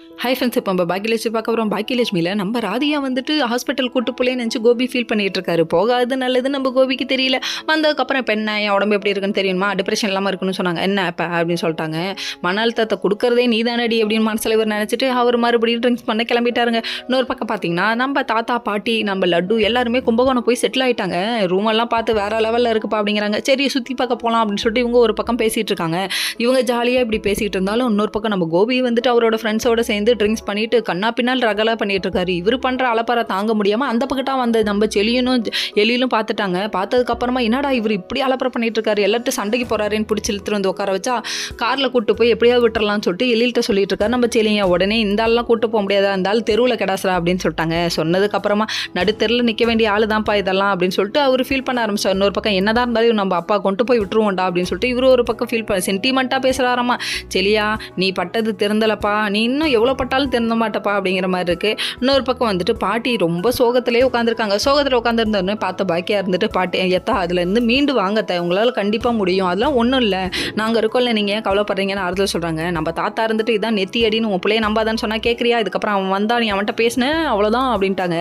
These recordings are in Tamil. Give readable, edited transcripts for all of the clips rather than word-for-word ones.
ஹை ஃப்ரெண்ட்ஸ், இப்போ நம்ம பாக்கியலட்சுமி பார்க்க போகிறோம். பாக்கியலட்சுமியில் நம்ம ராதியா வந்துட்டு ஹாஸ்பிட்டல் கூட்டு போலேன்னு நினச்சி கோபி ஃபீல் பண்ணிட்டு இருக்காரு. போகாது நல்லது நம்ம கோபிக்கு தெரியல. வந்ததுக்கப்புறம் இப்போ என்ன என் உடம்பு எப்படி இருக்குன்னு தெரியுமா, டிப்ரெஷன் இல்லாமல் இருக்குன்னு சொன்னாங்க. என்ன இப்போ அப்படின்னு சொல்லிட்டாங்க. மன அழுத்தத்தை கொடுக்குறதே நீ தானடி அப்படின்னு மனசில் இவர் நினச்சிட்டு அவர் மறுபடியும் ட்ரிங்க்ஸ் பண்ண கிளம்பிட்டாருங்க. இன்னொரு பக்கம் பார்த்தீங்கன்னா நம்ம தாத்தா பாட்டி நம்ம லட்டு எல்லாருமே கும்பகோணம் போய் செட்டில் ஆகிட்டாங்க. ரூமெல்லாம் பார்த்து வேறு லெவலில் இருக்குப்பா அப்படிங்கிறாங்க. சரி சுற்றி பார்க்க போகலாம் அப்படின்னு சொல்லிட்டு இவங்க ஒரு பக்கம் பேசிகிட்டு இருக்காங்க. இவங்க ஜாலியாக இப்படி பேசிகிட்டு இருந்தாலும் இன்னொரு பக்கம் நம்ம கோபி வந்துட்டு அவரோட ஃப்ரெண்ட்ஸோட சேர்ந்து ட்ரிங்க்ஸ் பண்ணிட்டு கண்ணா பின்னால் ரகலா பண்ணிட்டு இருக்காரு. இவர் பண்ற அலப்பறை தாங்க முடியாம அந்த பக்கத்தா வந்த நம்ம எலியிலும் பார்த்துட்டாங்க. பார்த்ததுக்கு அப்புறமா என்னடா இவர் இப்படி அலப்பறை பண்ணிட்டு இருக்காரு, எல்லார்ட்டும் சண்டைக்கு போறாருன்னு பிடிச்சி இழுத்துட்டு வந்து உட்கார வச்சா கார்ல கூட்டு போய் எப்படியாவது விட்டுறலாம்னு சொல்லிட்டு எலியிட்ட சொல்லிட்டு இருக்காரு நம்ம செலியா. உடனே இந்த ஆள்லாம் கூட்டு போக முடியாதா, இந்த ஆள் தெருவில் கிடாசரா அப்படின்னு சொல்லிட்டாங்க. சொன்னதுக்கு அப்புறமா நடுத்தெருவில் நிற்க வேண்டிய ஆளு தான்ப்பா இதெல்லாம் அப்படின்னு சொல்லிட்டு அவர் ஃபீல் பண்ண ஆரம்பிச்சார். இன்னொரு பக்கம் என்னதான் இருந்தாலும் நம்ம அப்பா கொண்டு போய் விட்டுருவோம்டா அப்படின்னு சொல்லிட்டு இவரு ஒரு பக்கம் ஃபீல் பண்ண சென்டிமெண்ட்டாக பேசுகிறாராமா. செலியா நீ பட்டது திறந்தலப்பா, நீ இன்னும் எவ்வளோ பட்டாலும் திறந்த மாட்டப்பா அப்படிங்கிற மாதிரி இருக்கு. இன்னொரு பக்கம் வந்துட்டு பாட்டி ரொம்ப சோகத்திலே உட்காந்துருக்காங்க. சோகத்தில் உட்காந்துருந்தோன்னு பார்த்த பாக்கியா இருந்துட்டு பாட்டி எத்தா அதுலேருந்து மீண்டு வாங்கத்த உங்களால் கண்டிப்பாக முடியும், அதெல்லாம் ஒன்றும் இல்லை, நாங்கள் இருக்கோம்ல, நீங்கள் ஏன் கவலைப்படுறீங்கன்னு ஆறுதல் சொல்கிறாங்க. நம்ம தாத்தா இருந்துட்டு இதான் நெத்தி அடின்னு உன் பிள்ளைய நம்பாதான்னு சொன்னால் கேட்குறியா, இதுக்கப்புறம் அவன் வந்தா நீ அவன்கிட்ட பேசினேன் அவ்வளோதான் அப்படின்ட்டாங்க.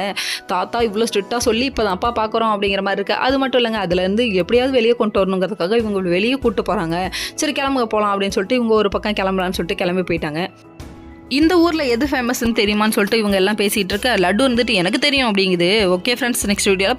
தாத்தா இவ்வளோ ஸ்ட்ரிக்டாக சொல்லி இப்போ தான் அப்பா பார்க்குறோம் அப்படிங்கிற மாதிரி இருக்குது. அது மட்டும் இல்லைங்க, அதுலேருந்து எப்படியாவது வெளியே கொண்டு வரணுங்கிறதுக்காக இவங்க வெளியே கூப்பிட்டு போகிறாங்க. சரி கிளம்புங்க போகலாம் அப்படின்னு சொல்லிட்டு இவங்க ஒரு பக்கம் கிளம்பலான்னு சொல்லிட்டு கிளம்பி போயிட்டாங்க. இந்த ஊரில் எது ஃபேமஸ்ன்னு தெரியுமான்னு சொல்லிட்டு இவங்க எல்லாம் பேசிகிட்டு இருக்க. லட்டு வந்துட்டு எனக்கு தெரியும் அப்படிங்குது. ஓகே ஃப்ரெண்ட்ஸ், நெக்ஸ்ட் வீடியோவில்